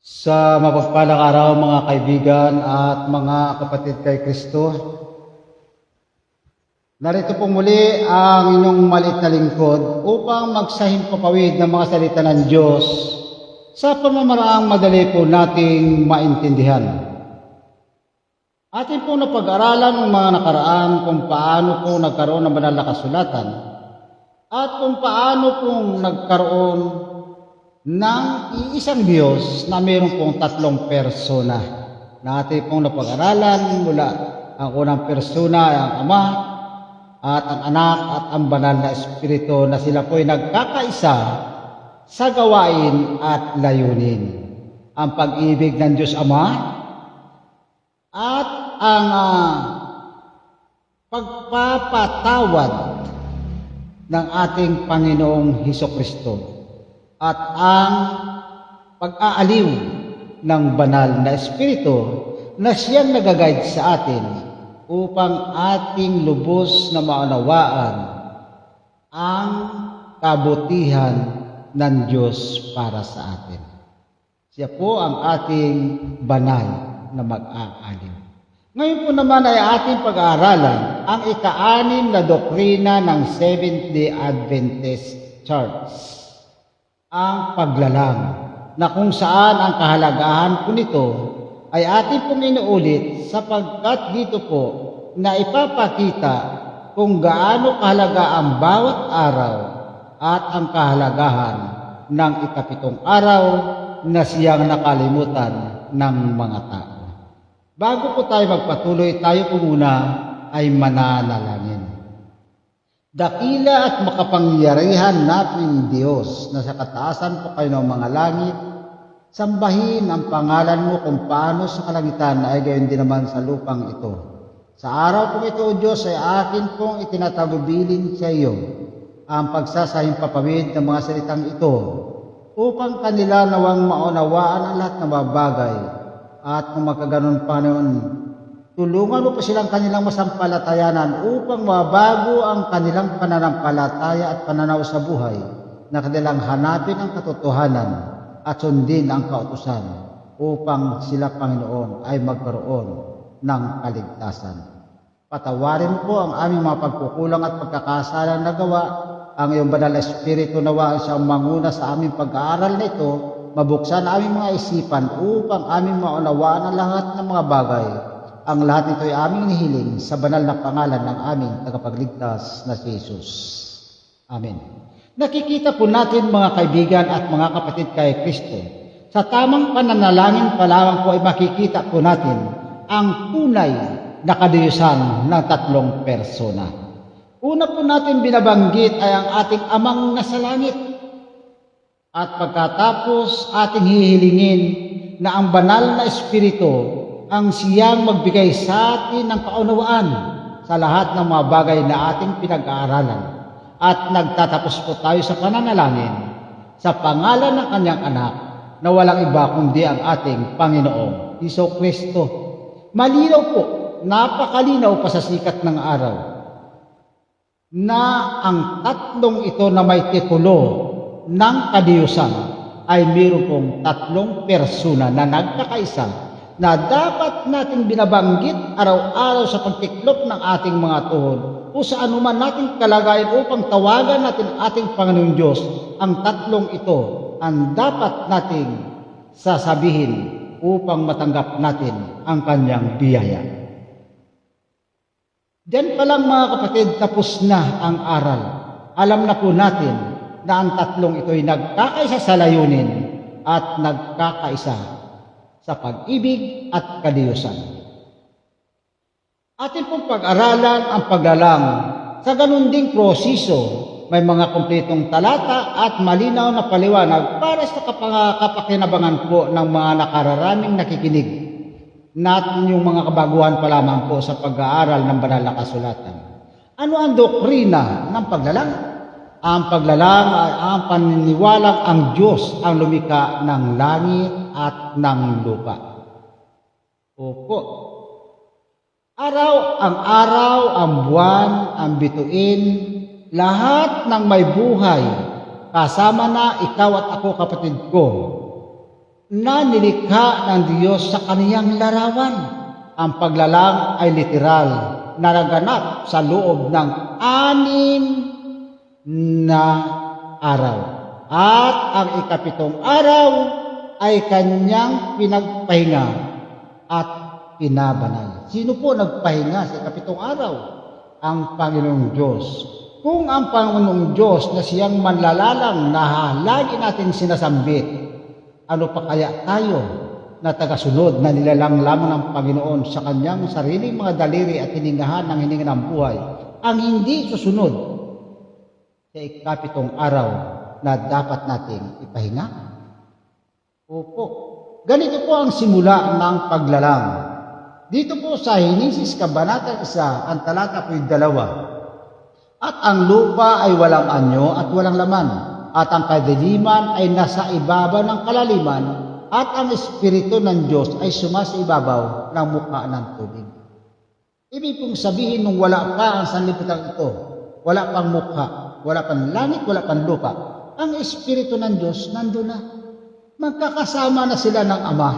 Sa mapagpalang araw mga kaibigan at mga kapatid kay Kristo, narito po muli ang inyong maliit na lingkod upang magsahimpapawid ng mga salita ng Diyos sa pamamaraang madali po nating maintindihan. Atin po napag-aralan ng mga nakaraan kung paano po nagkaroon ng banal na kasulatan at kung paano pong nagkaroon ng iisang Diyos na mayroon pong tatlong persona. Natin pong napag-aralan mula ang unang persona ay ang Ama at ang Anak at ang Banal na Espiritu na sila po ay nagkakaisa sa gawain at layunin. Ang pag-ibig ng Diyos Ama at ang pagpapatawad ng ating Panginoong Hesukristo at ang pag-aaliw ng banal na Espiritu na siyang nag-guide sa atin upang ating lubos na maunawaan ang kabutihan ng Diyos para sa atin. Siya po ang ating banal na mag-aaliw. Ngayon po naman ay ating pag-aaralan ang ika-6 na doktrina ng Seventh-day Adventist Church, ang paglalang, na kung saan ang kahalagahan po nito ay ating pong inuulit sapagkat dito po na ipapakita kung gaano kahalaga ang bawat araw at ang kahalagahan ng ikapitong araw na siyang nakalimutan ng mga tao. Bago po tayo magpatuloy, tayo po muna ay mananalangin. Dakila at makapangyarihan nating Diyos na sa kataasan po kayo ng mga langit, sambahin ang pangalan mo kung paano sa kalangitan ay gayon din naman sa lupang ito. Sa araw po ito, O Diyos, ay akin pong itinatagubilin sa iyo ang pagsasahimpapawid ng mga salitang ito upang kanila nawang maunawaan ang lahat ng mga bagay at kung magkaganon pa noon, tulungan mo po silang kanilang masampalatayanan upang mabago ang kanilang pananampalataya at pananaw sa buhay na kanilang hanapin ang katotohanan at sundin ang kautusan upang sila, Panginoon, ay magkaroon ng kaligtasan. Patawarin po ang aming mga pagkukulang at pagkakasalang nagawa. Ang iyong banal na Espiritu nawa siyang manguna sa aming pag-aaral na ito, mabuksan aming mga isipan upang aming maunawaan ang lahat ng mga bagay. Ang lahat nito ay aming nihiling sa banal na pangalan ng aming tagapagligtas na si Jesus. Amen. Nakikita po natin mga kaibigan at mga kapatid kay Kristo, sa tamang pananalangin pa lamang po ay makikita po natin ang tunay na kadiyusan ng tatlong persona. Una po natin binabanggit ay ang ating Amang nasa langit. At pagkatapos ating hihilingin na ang banal na Espiritu ang siyang magbigay sa atin ng kaunawaan sa lahat ng mga bagay na ating pinag-aaralan. At nagtatapos po tayo sa pananalangin sa pangalan ng kanyang anak na walang iba kundi ang ating Panginoong Hesukristo. Malinaw po, napakalinaw pa sa sikat ng araw na ang tatlong ito na may titulo ng kadiyusan ay mayroon pong tatlong persona na nagkakaisa na dapat nating binabanggit araw-araw sa pagtiklop ng ating mga tuhod o sa anuman nating kalagayan upang tawagan natin ating Panginoong Diyos. Ang tatlong ito ang dapat nating sasabihin upang matanggap natin ang kanyang biyaya. Diyan pa lang mga kapatid, tapos na ang aral. Alam na po natin na ang tatlong ito ay nagkakaisa sa layunin at nagkakaisa sa pag-ibig at kadiyusan. Atin pong pag-aralan ang paglalang. Sa ganun ding proseso, may mga kumpletong talata at malinaw na paliwanag para sa kapakinabangan po ng mga nakararaming nakikinig natin yung mga kabaguhan pa lamang po sa pag-aaral ng banal na kasulatan. Ano ang doktrina ng paglalang? Ang paglalang ay ang paniniwalang ang Diyos ang lumikha ng langit at ng lupa. Opo. Araw, ang buwan, ang bituin, lahat ng may buhay, kasama na ikaw at ako, kapatid ko, na nilikha ng Diyos sa kaniyang larawan. Ang paglalang ay literal na naganap sa loob ng 6 na araw. At ang ika-7 araw ay kanyang pinagpahinga at pinabanal. Sino po nagpahinga sa ika-7 araw? Ang Panginoong Diyos. Kung ang Panginoong Diyos na siyang manlalalang na lagi natin sinasambit, ano pa kaya tayo na tagasunod na nilalang lamang ng Panginoon sa kanyang sariling mga daliri at hiningahan ng hininga ng buhay, ang hindi susunod sa ika-7 araw na dapat nating ipahinga? Opo. Ganito po ang simula ng paglalang. Dito po sa Henesis Kabanata 1, ang talata po'y 2. At ang lupa ay walang anyo at walang laman, at ang kadiliman ay nasa ibabaw ng kalaliman, at ang Espiritu ng Diyos ay sumasibabaw ng mukha ng tubig. Ibig pong sabihin nung wala pa ang sanlibutan ito, wala pang mukha, wala pang langit, wala pang lupa, ang Espiritu ng Diyos nandun na. Magkakasama na sila ng Ama.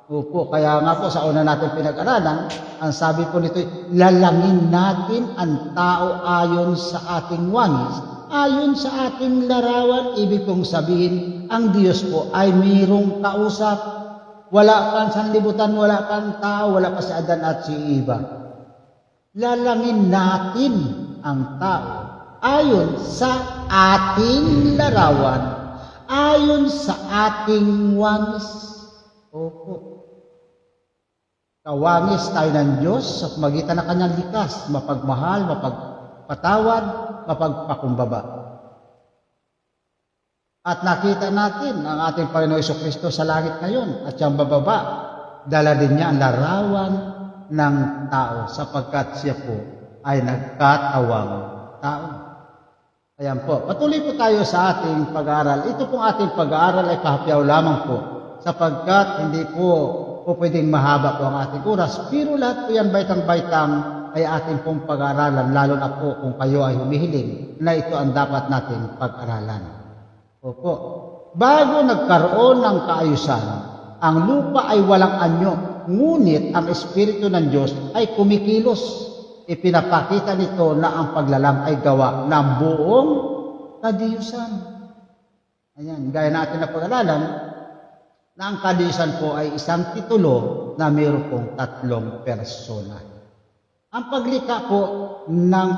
Opo, kaya nga po sa una natin pinag-aralan, ang sabi po nito, lalangin natin ang tao ayon sa ating wangis, ayon sa ating larawan. Ibig pong sabihin, ang Diyos po ay mayroong kausap. Wala pang sanlibutan, wala pang tao, wala pa si Adan at si Eva. Lalangin natin ang tao ayon sa ating larawan, ayon sa ating wangis. Opo. Kawangis tayo ng Diyos sa magitan ng kanyang likas, mapagmahal, mapagpatawad, mapagpakumbaba. At nakita natin ang ating Panginoon Jesucristo sa langit ngayon at siyang bababa, dala din niya ang larawan ng tao sapagkat siya po ay nagkatawang tao. Ayan po, patuloy po tayo sa ating pag-aaral. Ito pong ating pag-aaral ay kahapyaw lamang po sapagkat hindi po pwedeng mahaba po ang ating oras. Pero lahat po yan baitang-baitang ay ating pong pag-aaralan, lalo na po kung kayo ay humihiling na ito ang dapat natin pag-aralan. Opo. Bago nagkaroon ng kaayusan, ang lupa ay walang anyo, ngunit ang Espiritu ng Diyos ay kumikilos. Ipinapakita nito na ang paglalang ay gawa ng buong kadiyusan. Ayan, gaya natin na pag-aralan, na ang kadiyusan po ay isang titulo na mayroon pong 3 persona. Ang paglikha po ng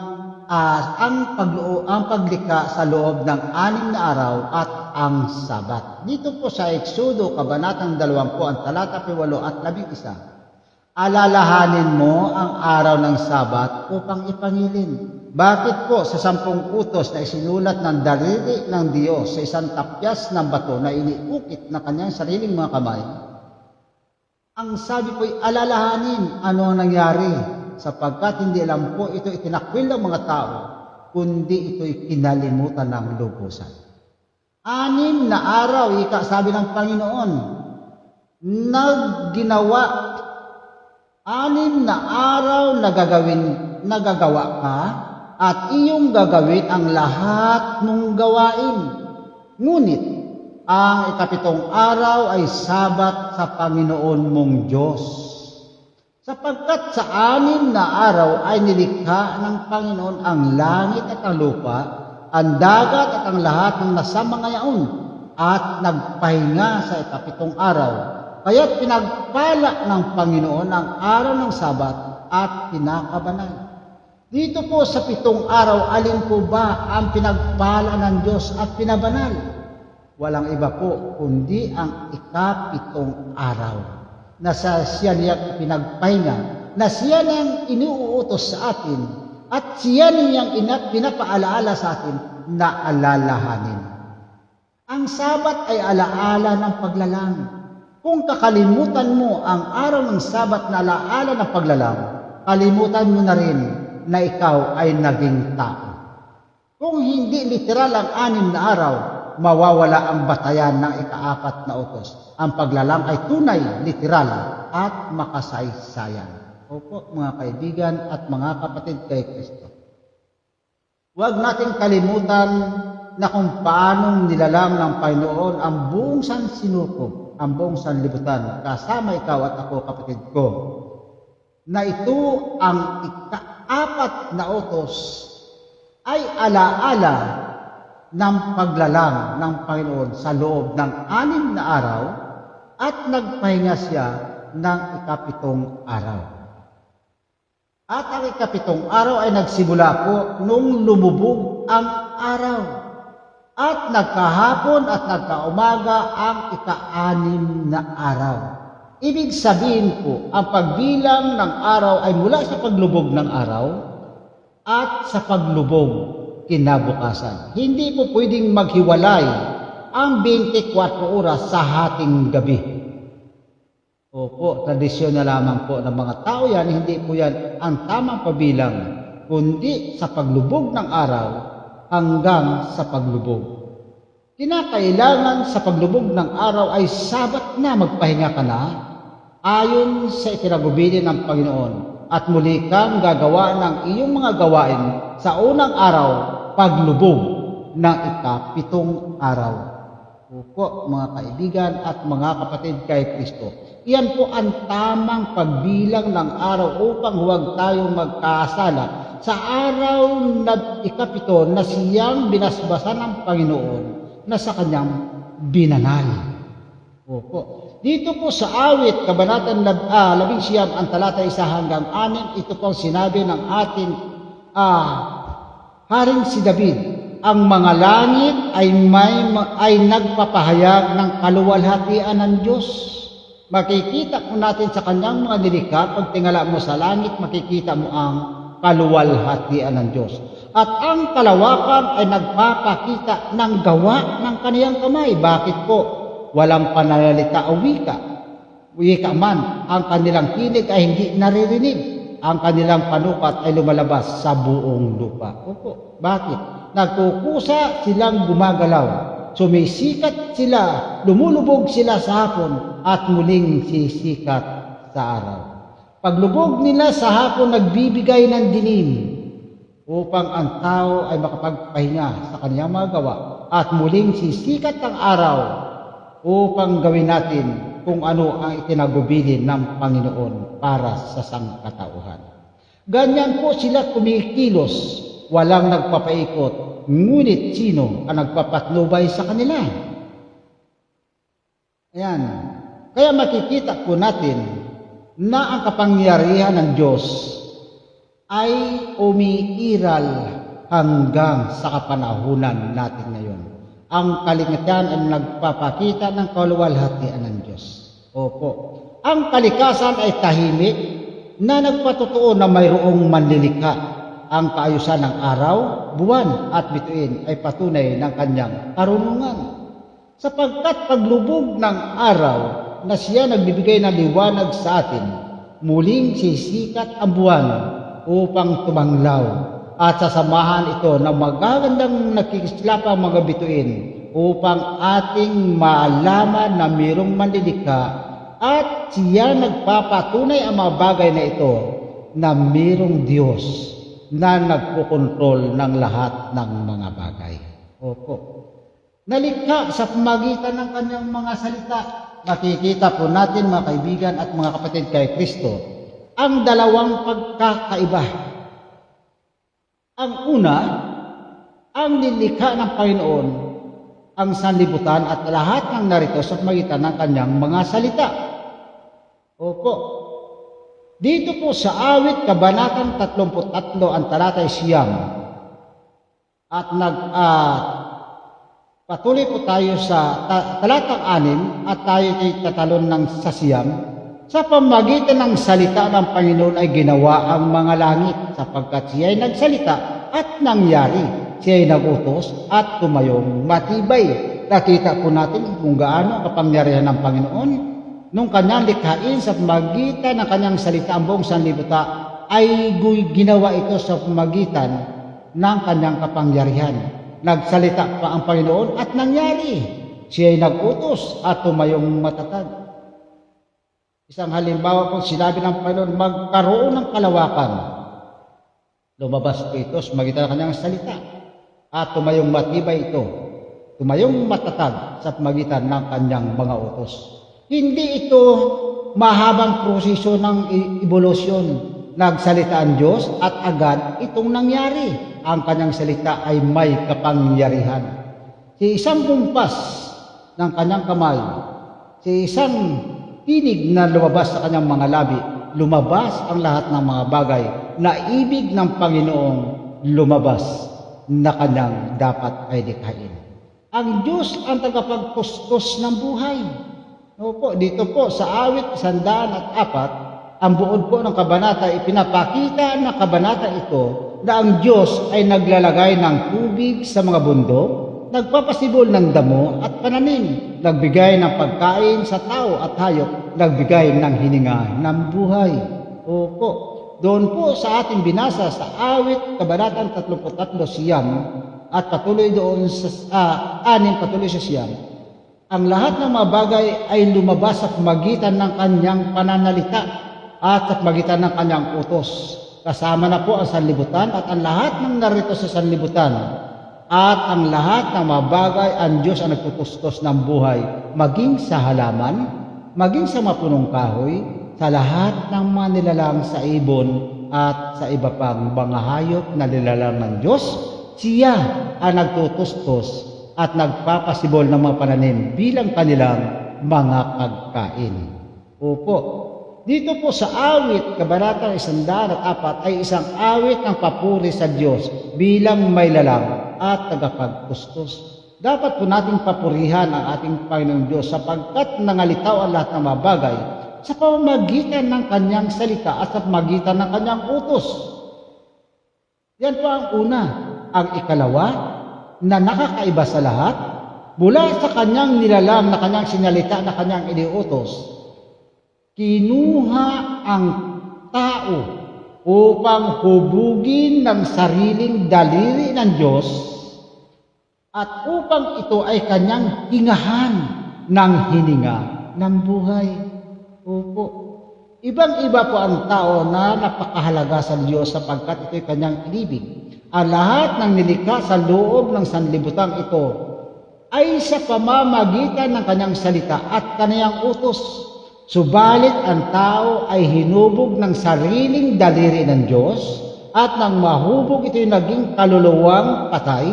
ang paglikha sa loob ng 6 na araw at ang Sabat. Dito po sa Exodo Kabanatang 20, ang talata 8 at 11. Alalahanin mo ang araw ng Sabat upang ipangilin. Bakit po sa 10 utos na isinulat ng daliri ng Diyos sa isang tapyas ng bato na iniukit na kanyang sariling mga kamay? Ang sabi po'y alalahanin ano ang nangyari sapagkat hindi alam po ito itinakwil ng mga tao, kundi ito'y kinalimutan ng lubusan. 6 na araw, sabi ng Panginoon, nagginawa 6 na araw nagagawa ka at iyong gagawin ang lahat ng gawain. Ngunit ang ika-7 araw ay Sabat sa Panginoon mong Diyos. Sapagkat sa 6 na araw ay nilikha ng Panginoon ang langit at ang lupa, ang dagat at ang lahat ng nasa mga yaon, at nagpahinga sa ika-7 araw. Kaya't pinagpala ng Panginoon ang araw ng Sabat at pinakabanal. Dito po sa 7 araw, alin po ba ang pinagpala ng Diyos at pinabanal? Walang iba po, kundi ang ika-7 araw na siya niyang pinagpahinga, na siya niyang iniuutos sa atin, at siya niyang pinapaalaala sa atin na alalahanin. Ang Sabat ay alaala ng paglalang. Kung kakalimutan mo ang araw ng Sabat na alaala ng paglalang, kalimutan mo na rin na ikaw ay naging tao. Kung hindi literal ang 6 na araw, mawawala ang batayan ng ika-4 na utos. Ang paglalang ay tunay, literal, at makasaysayan. Opo, mga kaibigan at mga kapatid kay Kristo. Huwag nating kalimutan na kung paanong nilalang ng Panginoon ang buong sansinukob ang buong sanlibutan, kasama ikaw at ako, kapatid ko, na ito ang ika-4 na utos ay alaala ng paglalang ng Panginoon sa loob ng 6 na araw at nagpahinga siya ng ika-7 araw. At ang ika-7 araw ay nagsimula po nung lumubog ang araw. At nagkahapon at nagkaumaga ang ika-6 na araw. Ibig sabihin po, ang pagbilang ng araw ay mula sa paglubog ng araw at sa paglubog kinabukasan. Hindi po pwedeng maghiwalay ang 24 oras sa hating gabi. Opo, tradisyon na lamang po ng mga tao yan, hindi po yan ang tamang pabilang, kundi sa paglubog ng araw hanggang sa paglubog. Kinakailangan sa paglubog ng araw ay Sabat na magpahinga ka na, ayon sa itinagubili ng Panginoon, at muli kang gagawa ng iyong mga gawain sa unang araw, paglubog ng ika-7 araw. Opo, mga kaibigan at mga kapatid kay Kristo, iyan po ang tamang pagbilang ng araw upang huwag tayong magkasala sa araw na ika-7 na siyang binasbasan ng Panginoon na sa kanyang binanal. Opo. Dito po sa awit, Kabanatang 19, ang talata 1 hanggang 6, ito po sinabi ng ating Haring si David, ang mga langit ay nagpapahayag ng kaluwalhatian ng Diyos. Makikita po natin sa kanyang mga nilikha, pag tingala mo sa langit, makikita mo ang kaluwalhatian ng Diyos. At ang kalawakan ay nagpapakita ng gawa ng kaniyang kamay. Bakit po? Walang pananalita o wika man. Ang kanilang tinig ay hindi naririnig. Ang kanilang panukat ay lumalabas sa buong lupa. Opo. Bakit? Nagkukusa silang gumagalaw. Sumisikat sila, lumulubog sila sa hapon at muling sisikat sa araw. Paglubog nila sa hapon, nagbibigay ng dilim upang ang tao ay makapagpahinga sa kanyang mga gawa at muling sisikat ang araw upang gawin natin kung ano ang itinagubili ng Panginoon para sa sangkatauhan. Ganyan po sila kumikilos, walang nagpapaikot, ngunit sino ang nagpapatnubay sa kanila? Ayan. Kaya makikita po natin na ang kapangyarihan ng Diyos ay umiiral hanggang sa kapanahunan natin ngayon. Ang kalikasan ay nagpapakita ng kaluwalhatian ng Diyos. Opo. Ang kalikasan ay tahimik na nagpatotoo na mayroong manlilikha. Ang kaayusan ng araw, buwan at bituin ay patunay ng kanyang karunungan. Sapagkat paglubog ng araw na siya nagbibigay ng liwanag sa atin, muling sisikat ang buwan upang tumanglaw. At sasamahan ito ng magagandang nakikislapang mga bituin upang ating maalaman na mayroong manlilikha at siya nagpapatunay ang mga bagay na ito na mayroong Diyos na nagpokontrol ng lahat ng mga bagay. Opo. Nalikha sa pamagitan ng kanyang mga salita. Makikita po natin, mga kaibigan at mga kapatid kay Kristo, ang dalawang pagkakaiba. Ang una, ang nilikha ng Panginoon, ang sanlibutan at lahat ng narito sa pamagitan ng kanyang mga salita. Opo. Dito po sa awit, Kabanatang 33, ang talata 9, at patuloy po tayo sa talatang 6 at tayo ay tatalon ng sa 9. Sa pamagitan ng salita ng Panginoon ay ginawa ang mga langit sapagkat siya ay nagsalita at nangyari. Siya ay nagutos at tumayong matibay. Nakita po natin kung gaano ang kapangyarihan ng Panginoon nung kanyang likhain sa pamagitan ng kanyang salita ang buong sanlibutan ay ginawa ito sa pamagitan ng kanyang kapangyarihan. Nagsalita pa ang Panginoon at nangyari. Siya ay nagutos at tumayong matatag. Isang halimbawa po, sinabi ng Panginoon, magkaroon ng kalawakan. Lumabas po ito sa magitan ng kanyang salita. At tumayong matibay ito. Tumayong matatag sa magitan ng kanyang mga utos. Hindi ito mahabang proseso ng evolusyon. Nagsalita ang Diyos at agad itong nangyari. Ang kanyang salita ay may kapangyarihan. Sa isang bumpas ng kanyang kamay, sa isang tinig na lumabas sa kanyang mga labi, lumabas ang lahat ng mga bagay na ibig ng Panginoong lumabas na kanyang dapat ay likhain. Ang Diyos ang tagapagtustos ng buhay. Opo, dito po sa awit 104, ang buod po ng kabanata, ipinapakita ng kabanata ito na ang Diyos ay naglalagay ng tubig sa mga bundok, nagpapasibol ng damo at pananim, nagbigay ng pagkain sa tao at hayop, nagbigay ng hininga ng buhay. Opo, doon po sa ating binasa sa awit kabanatang 33 siyam at patuloy doon sa 6 patuloy sa siyam, ang lahat ng mga bagay ay lumabas sa pamagitan ng kanyang pananalita at sa pamagitan ng kanyang utos. Kasama na po ang sanlibutan at ang lahat ng narito sa sanlibutan. At ang lahat ng mga bagay, ang Diyos ang nagtutustos ng buhay, maging sa halaman, maging sa mapunong kahoy, sa lahat ng mga nilalang sa ibon at sa iba pang mga hayop na nilalang ng Diyos. Siya ang nagtutustos at nagpapasibol ng mga pananim bilang kanilang mga pagkain. Opo, dito po sa awit, kabanatang 104 ay isang awit ng papuri sa Diyos bilang may lalang at tagapagtustos. Dapat po nating papurihan ang ating Panginoong Diyos sapagkat nangalitaw ang lahat ng mga bagay sa pamamagitan ng kanyang salita at sa pamamagitan ng kanyang utos. Yan po ang una. Ang ikalawa, na nakakaiba sa lahat, mula sa kanyang nilalang na kanyang sinalita na kanyang iniutos, kinuha ang tao upang hubugin ng sariling daliri ng Diyos at upang ito ay kanyang hingahan ng hininga ng buhay. Opo. Ibang-iba po ang tao na napakahalaga sa Diyos sapagkat ito'y kanyang inibig. Ang lahat ng nilikha sa loob ng sanlibutan ito ay sa pamamagitan ng kanyang salita at kanyang utos. Subalit ang tao ay hinubog ng sariling daliri ng Diyos at nang mahubog ito'y naging kaluluwang patay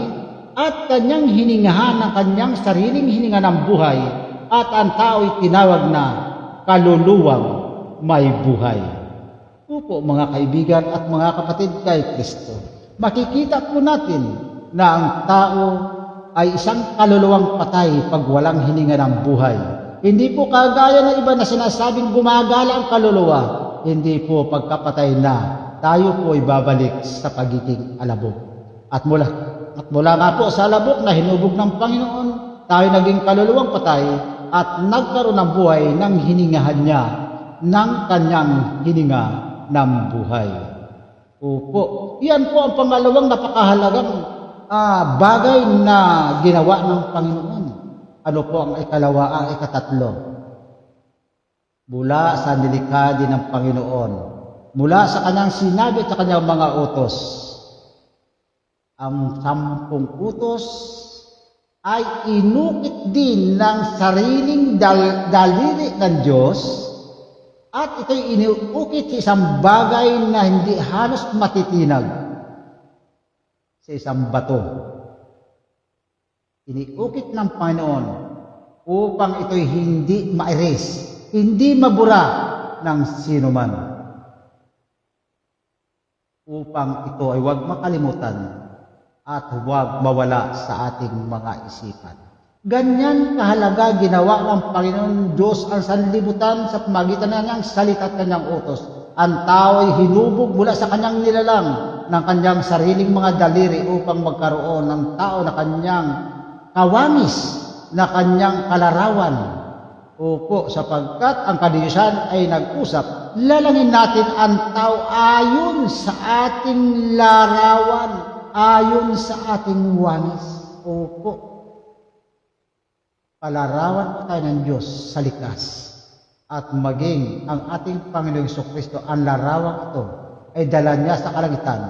at kanyang hiningahan ng kanyang sariling hininga ng buhay at ang tao'y tinawag na kaluluwang may buhay. Opo mga kaibigan at mga kapatid kay Kristo, makikita po natin na ang tao ay isang kaluluwang patay pag walang hininga ng buhay. Hindi po kagaya ng iba na sinasabing gumagala ang kaluluwa. Hindi po pagkapatay na tayo po ay babalik sa pagiging alabok. At mula nga po sa alabok na hinubog ng Panginoon, tayo naging kaluluwang patay at nagkaroon ng buhay ng hiningahan niya, ng kanyang hininga ng buhay. Opo, yan po ang pangalawang napakahalagang bagay na ginawa ng Panginoon. Ano po ang ikalawa, ang ikatatlo? Mula sa nilikha din ng Panginoon, mula sa kanyang sinabi at sa kanyang mga utos, ang 10 utos ay inukit din ng sariling daliri ng Diyos at ito'y iniukit sa isang bagay na hindi halos matitinag, sa isang bato. Iniukit ng Panginoon upang ito'y hindi ma-erase, hindi mabura ng sino man. Upang ito ay huwag makalimutan at huwag mawala sa ating mga isipan. Ganyan kahalaga ginawa ng Panginoon Diyos ang sanlibutan sa pamagitan ng kanyang salita at kanyang utos. Ang tao ay hinubog mula sa kanyang nilalang ng kanyang sariling mga daliri upang magkaroon ng tao na kanyang kawamis, na kanyang kalarawan. Opo, sapagkat ang kadiyusan ay nag-usap, lalangin natin ang tao ayon sa ating larawan, ayon sa ating wanis. Opo. Palarawan po tayo ng Diyos sa likas. At maging ang ating Panginoong Jesucristo, ang larawan ito ay dala niya sa kalangitan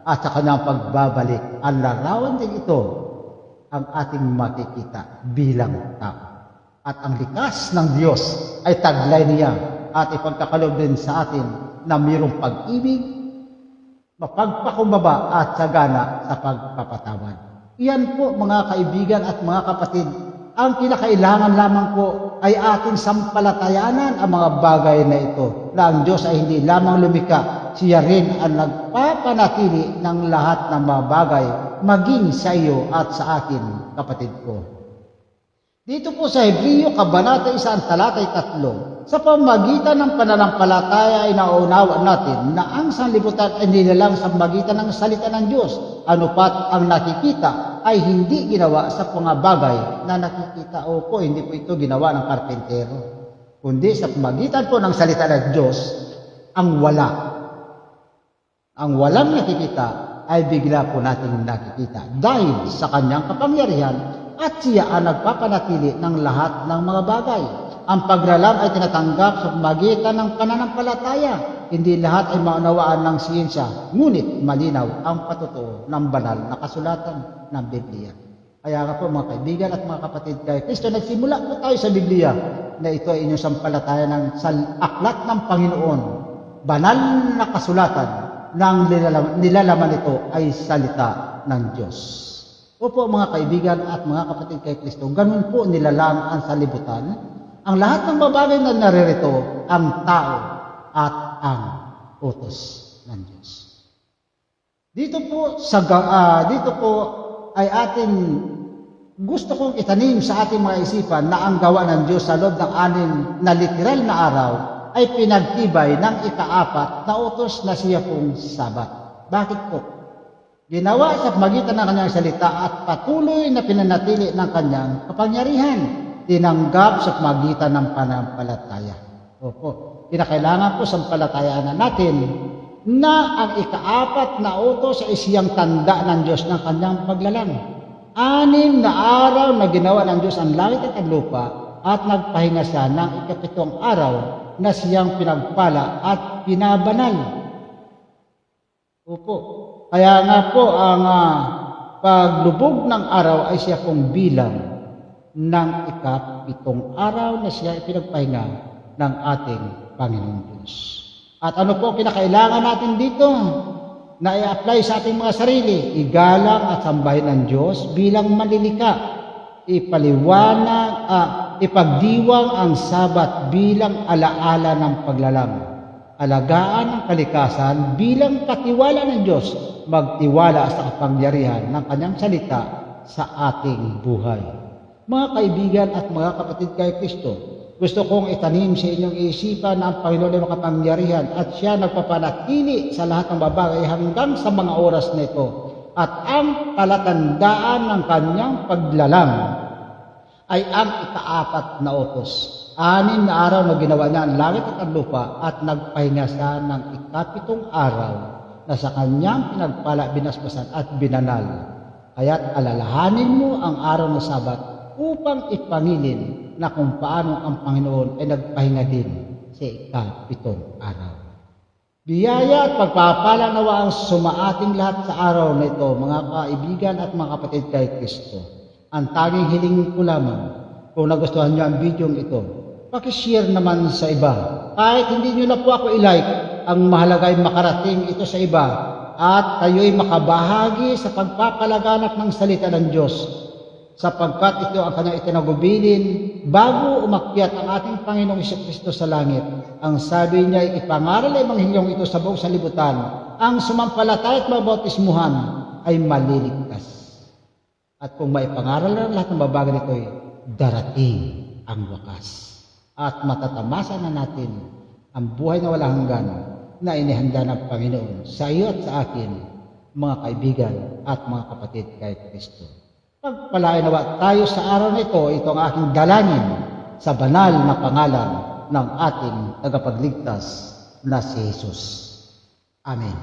at sa kanyang pagbabalik. Ang larawan din ito ang ating makikita bilang tao. At ang likas ng Diyos ay taglay niya at ipagkakalob din sa atin na mayroong pag-ibig, mapagpakumbaba at sagana sa pagpapatawad. Iyan po mga kaibigan at mga kapatid, ang kinakailangan lamang po ay ating sampalatayanan ang mga bagay na ito, na ang Diyos ay hindi lamang lumikha, siya rin ang nagpapanatili ng lahat ng mga bagay, maging sa iyo at sa akin, kapatid ko. Dito po sa Hebreo, Kabanata 1, Talatay 3, sa pamagitan ng pananampalataya ay nauunawa natin na ang sanlibutan ay nilalang sa pamagitan ng salita ng Diyos. Ano pat ang nakikita ay hindi ginawa sa mga bagay na nakikita. Opo, hindi po ito ginawa ng karpentero, kundi sa pamagitan po ng salita ng Diyos, ang wala. Ang walang nakikita ay bigla po natin nakikita dahil sa kanyang kapangyarihan at siya ang nagpapanatili ng lahat ng mga bagay. Ang paglalang ay tinatanggap sa pamagitan ng pananampalataya. Hindi lahat ay maunawaan ng siyensya, ngunit malinaw ang patutuo ng banal na kasulatan ng Biblia. Kaya nga po mga kaibigan at mga kapatid kay Kristo, nagsimula po tayo sa Biblia na ito ay inyong sampalataya ng aklat ng Panginoon. Banal na kasulatan ng nilalaman ito ay salita ng Diyos. Opo mga kaibigan at mga kapatid kay Kristo, ganun po nilalang ang sanlibutan. Ang lahat ng bagay na naririto, ang tao at ang utos ng Diyos. Dito po ay atin gusto kong itanim sa ating mga isipan na ang gawa ng Diyos sa loob ng 6 na literal na araw ay pinagtibay ng ika-4 na utos na siya pong Sabat. Bakit po? Ginawa sa pamagitan ng kanyang salita at patuloy na pinanatili ng kanyang kapangyarihan. Tinanggap sa pamagitan ng pananampalataya. Opo, kinakailangan po sa palatayaan natin na ang ika-4 na utos ay siyang tanda ng Diyos ng kanyang paglalang. 6 na araw na ginawa ng Diyos ang langit at ang lupa at nagpahinga siya ng ika-7 araw na siyang pinagpala at pinabanal. Opo, kaya nga po ang paglubog ng araw ay siya pong bilang ng ika-7 araw na siya ipinagpahinga ng ating Panginoon Diyos. At ano po kinakailangan natin dito na i-apply sa ating mga sarili? Igalang at sambahin ng Diyos bilang malilika. Ipagdiwang ang Sabat bilang alaala ng paglalang. Alagaan ang kalikasan bilang patiwala ng Diyos. Magtiwala sa kapangyarihan ng kanyang salita sa ating buhay. Mga kaibigan at mga kapatid kay Kristo, gusto kong itanim sa inyong isipan na ang Panginoon ay makapangyarihan at siya nagpapanatili sa lahat ng bagay hanggang sa mga oras na ito. At ang palatandaan ng kanyang paglalang ay ang ika-4 na utos. 6 na araw na ginawa niya ang langit at ang lupa at nagpahinga siya ng ika-7 araw na sa kanyang pinagpala, binasbasan at binanal. Kaya't alalahanin mo ang araw na Sabat upang ipangilin na kung paano ang Panginoon ay nagpahinga din sa ika-7 araw. Biyaya at pagpapala nawa ang sumaating lahat sa araw na ito, mga kaibigan at mga kapatid kay Kristo. Ang tanging hilingin ko lamang, kung nagustuhan niyo ang video ito, pakishare naman sa iba. Kahit hindi niyo na po ako i-like, ang mahalaga ay makarating ito sa iba at kayo'y makabahagi sa pagpapalaganap ng salita ng Diyos, sapagkat ito ang kanyang itinagubilin bago umakyat ang ating Panginoong Kristo sa langit. Ang sabi niya ay ipangaral ay manghilyong ito sa buong sanlibutan. Ang sumampalataya at mabautismuhan ay maliligtas. At kung maipangaral na lahat ng babagay nito ay darating ang wakas. At matatamasa na natin ang buhay na walang hanggan na inihanda ng Panginoon sa iyo at sa akin, mga kaibigan at mga kapatid kay Kristo. Pagpalain nawa tayo sa araw na ito, ito ang aking dalangin sa banal na pangalan ng ating tagapagligtas na si Jesus. Amen.